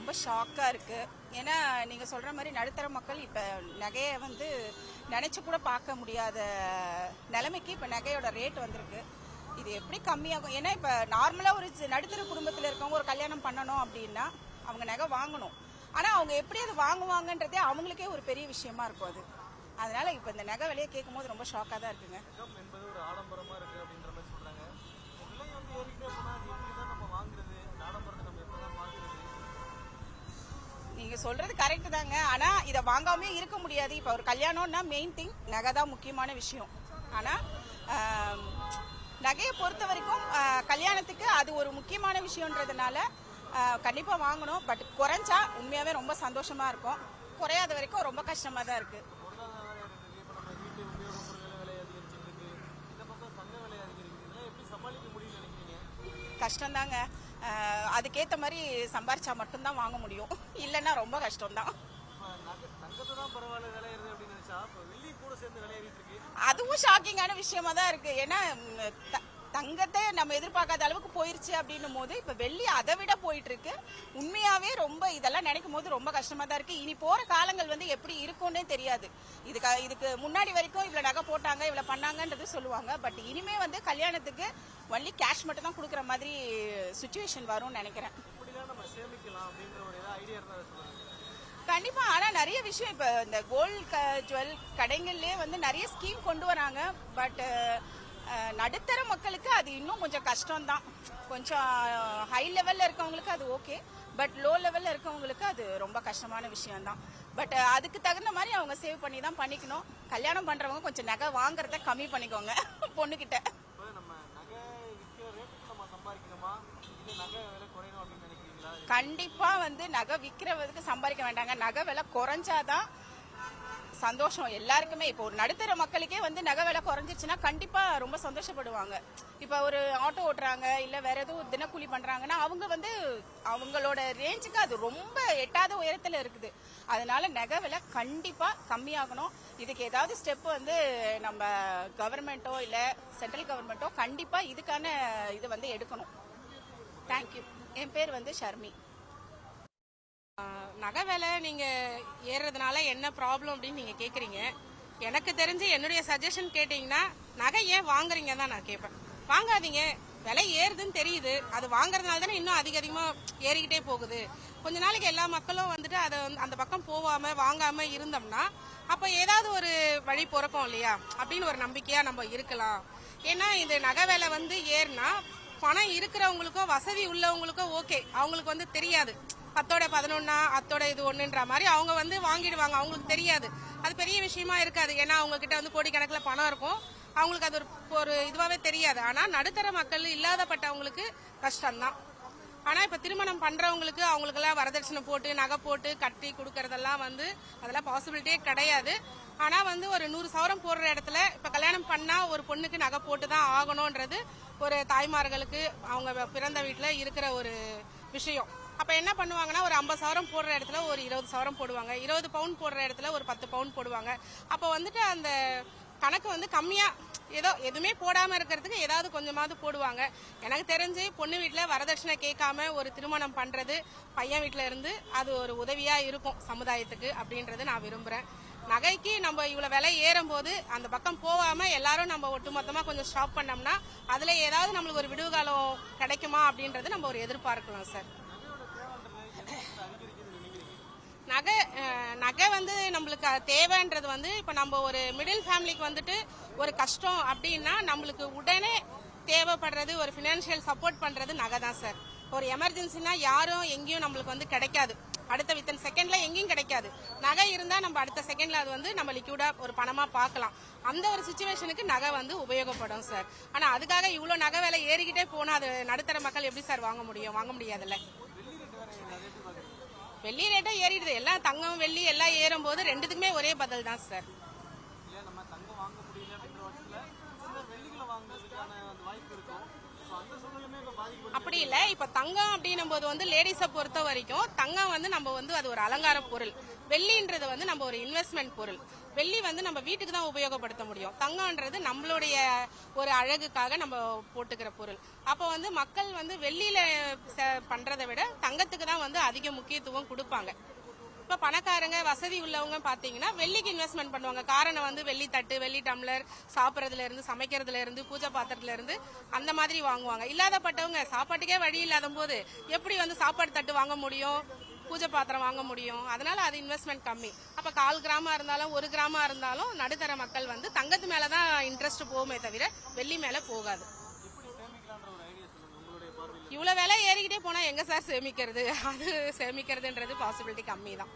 ரொம்ப ஷாக்காக இருக்குது. ஏன்னா நீங்கள் சொல்கிற மாதிரி நடுத்தர மக்கள் இப்போ நகையை வந்து நினச்சி கூட பார்க்க முடியாத நிலைமைக்கு இப்போ நகையோட ரேட் வந்திருக்கு. இது எப்படி கம்மியாகும்? ஏன்னா இப்போ நார்மலாக ஒரு நடுத்தர குடும்பத்தில் இருக்கவங்க ஒரு கல்யாணம் பண்ணணும் அப்படின்னா அவங்க நகை வாங்கணும். ஆனால் அவங்க எப்படி அதை வாங்குவாங்கன்றதே அவங்களுக்கே ஒரு பெரிய விஷயமா இருக்கும் அது. அதனால இப்போ இந்த நகை விலையை கேட்கும் போது ரொம்ப ஷாக்காக தான் இருக்குங்க. என்பது ஒரு ஆடம்பரமா இருக்கு அப்படின்ற மாதிரி சொல்றாங்க. விலை வந்து ஏறிக்கிட்டே போனா அது எப்படி தான் நம்ம வாங்குறது? அந்த ஆடம்பரத்தை நம்ம எப்படி தான் வாங்குறது? நீங்க சொல்றது கரெக்ட் தாங்க. ஆனா இதை வாங்காமே இருக்க முடியாது. இப்போ ஒரு கல்யாணம்னா மெயின் திங் நகை தான் முக்கியமான விஷயம். ஆனா நகையை பொறுத்த வரைக்கும் கல்யாணத்துக்கு அது ஒரு முக்கியமான விஷயம்ன்றதுனால கண்டிப்பா வாங்கணும். பட் குறைஞ்சா உண்மையாவே ரொம்ப சந்தோஷமா இருக்கும். குறையாத வரைக்கும் ரொம்ப கஷ்டமா தான் இருக்கு. கஷ்டம்தாங்க. அதுக்கேற்ற மாதிரி சம்பாரிச்சா மட்டும்தான் வாங்க முடியும். இல்லைன்னா ரொம்ப கஷ்டம்தான். அதுவும் ஷாக்கிங்கான விஷயமா தான் இருக்கு. ஏன்னா தங்கத்தை நம்ம எதிர்பார்க்காத அளவுக்கு போயிருச்சு அப்படின்னும் போது இப்ப வெள்ளி அதை விட போயிட்டு இருக்கு. உண்மையாவே ரொம்ப இதெல்லாம் நினைக்கும் போது ரொம்ப கஷ்டமா தான் இருக்கு. இனி போற காலங்கள் வந்து எப்படி இருக்கும்னே தெரியாது. இதுக்கு முன்னாடி வரைக்கும் இவ்வளவு நகை போட்டாங்க இவ்வளவு பண்ணாங்கன்றது சொல்லுவாங்க. பட் இனிமே வந்து கல்யாணத்துக்கு ஒன்லி கேஷ் மட்டும் தான் கொடுக்குற மாதிரி சுச்சுவேஷன் வரும்னு நினைக்கிறேன். கண்டிப்பா. ஆனா நிறைய விஷயம் இப்ப இந்த கோல்ட் ஜுவல் கடைகள்லயே வந்து நிறைய ஸ்கீம் கொண்டு வராங்க. பட் நடுத்தர மக்களுக்கு அது இன்னும் கொஞ்சம் கஷ்டம்தான். கொஞ்சம் ஹை லெவல்ல இருக்கவங்களுக்கு அது ஓகே. பட் லோ லெவல்ல இருக்கவங்களுக்கு அது ரொம்ப கஷ்டமான விஷயம்தான். பட் அதுக்கு தகுந்த மாதிரி அவங்க சேவ் பண்ணி தான் பண்ணிக்கணும். கல்யாணம் பண்றவங்க கொஞ்சம் நகை வாங்குறத கம்மி பண்ணிக்கோங்க பொண்ணுகிட்ட. கண்டிப்பா வந்து நகை விற்கிறதுக்கு சம்பாதிக்க வேண்டாங்க. நகை விலை குறைஞ்சாதான் சந்தோஷம் எல்லாருக்குமே. இப்போ ஒரு நடுத்தர மக்களுக்கே வந்து நகை விலை குறைஞ்சிருச்சுன்னா கண்டிப்பா ரொம்ப சந்தோஷப்படுவாங்க. இப்ப ஒரு ஆட்டோ ஓட்டுறாங்க இல்ல வேற எதுவும் தினக்கூலி பண்றாங்கன்னா அவங்க வந்து அவங்களோட ரேஞ்சுக்கு அது ரொம்ப எட்டாத உயரத்துல இருக்குது. அதனால நகை விலை கண்டிப்பா கம்மியாகணும். இதுக்கு ஏதாவது ஸ்டெப் வந்து நம்ம கவர்மெண்ட்டோ இல்ல சென்ட்ரல் கவர்மெண்ட்டோ கண்டிப்பா இதுக்கான இது வந்து எடுக்கணும். தேங்க்யூ. என் பேர் வந்து ஷர்மி. நகை விலை நீங்க ஏறுறதுனால என்ன ப்ராப்ளம் அப்படின்னு நீங்க கேக்குறீங்க. எனக்கு தெரிஞ்சு என்னுடைய சஜஷன் கேட்டீங்கன்னா நகை ஏன் வாங்குறீங்க தான் நான் கேட்பேன். வாங்காதீங்க. விலை ஏறுதுன்னு தெரியுது. அது வாங்குறதுனால தானே இன்னும் அதிகமா ஏறிக்கிட்டே போகுது. கொஞ்ச நாளைக்கு எல்லா மக்களும் வந்துட்டு அதை அந்த பக்கம் போகாம வாங்காம இருந்தோம்னா அப்ப ஏதாவது ஒரு வழி பிறக்கும் இல்லையா அப்படின்னு ஒரு நம்பிக்கையா நம்ம இருக்கலாம். ஏன்னா இந்த நகை விலை வந்து ஏறினா பணம் இருக்கிறவங்களுக்கோ வசதி உள்ளவங்களுக்கோ ஓகே, அவங்களுக்கு வந்து தெரியாது. 10/11 அத்தோட இது ஒண்ணுன்ற மாதிரி அவங்க வந்து வாங்கிடுவாங்க. அவங்களுக்கு தெரியாது, அது பெரிய விஷயமா இருக்காது. ஏன்னா அவங்க கிட்ட வந்து கோடிக்கணக்கில் பணம் இருக்கும். அவங்களுக்கு அது ஒரு இதுவாவே தெரியாது. ஆனா நடுத்தர மக்கள் இல்லாதப்பட்டவங்களுக்கு கஷ்டம்தான். ஆனா இப்ப திருமணம் பண்றவங்களுக்கு அவங்களுக்கு எல்லாம் வரதட்சணை போட்டு நகை போட்டு கட்டி கொடுக்கறதெல்லாம் வந்து அதெல்லாம் பாசிபிலிட்டியே கிடையாது. ஆனா வந்து ஒரு 100 சவரம் போடுற இடத்துல இப்ப கல்யாணம் பண்ணா ஒரு பொண்ணுக்கு நகை போட்டு தான் ஆகணும்ன்றது ஒரு தாய்மார்களுக்கு அவங்க பிறந்த வீட்டுல இருக்கிற ஒரு விஷயம். அப்ப என்ன பண்ணுவாங்கன்னா ஒரு 50 சவரம் போடுற இடத்துல ஒரு 20 சவரம் போடுவாங்க. 20 பவுன் போடுற இடத்துல ஒரு 10 பவுன் போடுவாங்க. அப்ப வந்துட்டு அந்த கணக்கு வந்து கம்மியா ஏதோ எதுவுமே போடாம இருக்கிறதுக்கு ஏதாவது கொஞ்சமாவது போடுவாங்க. எனக்கு தெரிஞ்சு பொண்ணு வீட்டுல வரதட்சணை கேட்காம ஒரு திருமணம் பண்றது பையன் வீட்டுல இருந்து அது ஒரு உதவியா இருக்கும் சமுதாயத்துக்கு அப்படின்றது நான் விரும்புறேன். நகைக்கு நம்ம இவ்வளவு விலை ஏறும் போது அந்த பக்கம் போகாம எல்லாரும் நம்ம ஒட்டுமொத்தமா கொஞ்சம் ஸ்டாப் பண்ணோம்னா அதுல ஏதாவது நம்மளுக்கு ஒரு விடுவு காலம் கிடைக்குமா அப்படின்றது நம்ம ஒரு எதிர்பார்க்கலாம் சார். நகை வந்து நம்மளுக்கு தேவைன்றது வந்து இப்ப நம்ம ஒரு மிடில் ஃபேமிலிக்கு வந்துட்டு ஒரு கஷ்டம் அப்படின்னா நம்மளுக்கு உடனே தேவைப்படுறது ஒரு பினான்சியல் சப்போர்ட் பண்றது நகை தான் சார். ஒரு எமர்ஜென்சினா யாரும் எங்கேயும் நம்மளுக்கு வந்து கிடைக்காது. அடுத்த வித்தின் செகண்ட்ல எங்கேயும் கிடைக்காது. நகை இருந்தா நம்ம அடுத்த செகண்ட்ல அது வந்து நம்ம லிக்விடா ஒரு பணமா பார்க்கலாம். அந்த ஒரு சிச்சுவேஷனுக்கு நகை வந்து உபயோகப்படும் சார். ஆனா அதுக்காக இவ்வளவு நகை விலை ஏறிக்கிட்டே போனா அது நடுத்தர மக்கள் எப்படி சார் வாங்க முடியும்? வாங்க முடியாதுல்ல. வெள்ளி ரேட்டா ஏறிடுது. எல்லாம் தங்கம் வெள்ளி எல்லாம் ஏறும் போது ரெண்டுத்துக்குமே ஒரே பதில் தான் சார். அந்த சூழ்நிலையுமே இப்ப பாதிக்கப்பட்டு அப்படி இல்ல இப்ப தங்கம் அப்படின்னும் போது வந்து லேடிஸை பொறுத்த வரைக்கும் தங்கம் வந்து நம்ம வந்து அது ஒரு அலங்கார பொருள், வெள்ளின்றது வந்து நம்ம ஒரு இன்வெஸ்ட்மெண்ட் பொருள். வெள்ளி வந்து நம்ம வீட்டுக்கு தான் உபயோகப்படுத்த முடியும், தங்கம்ன்றது நம்மளுடைய ஒரு அழகுக்காக நம்ம போட்டுக்கிற பொருள். அப்போ வந்து மக்கள் வந்து வெள்ளியில பண்றதை விட தங்கத்துக்கு தான் வந்து அதிக முக்கியத்துவம் கொடுப்பாங்க. இப்ப பணக்காரங்க வசதி உள்ளவங்க பாத்தீங்கன்னா வெள்ளிக்கு இன்வெஸ்ட்மெண்ட் பண்ணுவாங்க. காரணம் வந்து வெள்ளி தட்டு, வெள்ளி டம்ளர், சாப்பிடறதுல இருந்து சமைக்கிறதுல இருந்து பூஜை பாத்திரத்துல இருந்து அந்த மாதிரி வாங்குவாங்க. இல்லாதப்பட்டவங்க சாப்பாட்டுக்கே வழி இல்லாத போது எப்படி வந்து சாப்பாடு தட்டு வாங்க முடியும், பூஜை பாத்திரம் வாங்க முடியும்? அதனால அது இன்வெஸ்ட்மெண்ட் கம்மி. அப்ப 1/4 கிராமா இருந்தாலும் 1 கிராமா இருந்தாலும் நடுத்தர மக்கள் வந்து தங்கத்து மேலதான் இன்ட்ரெஸ்ட் போகுமே தவிர வெள்ளி மேல போகாது. எப்படி சேமிக்கலான்ற ஒரு ஐடியா சொல்லுங்க உங்களுடைய பார்வையில். இவ்வளவு விலை ஏறிக்கிட்டே போனா எங்க சார் சேமிக்கிறது? அது சேமிக்கிறதுன்றது பாசிபிலிட்டி கம்மி தான்.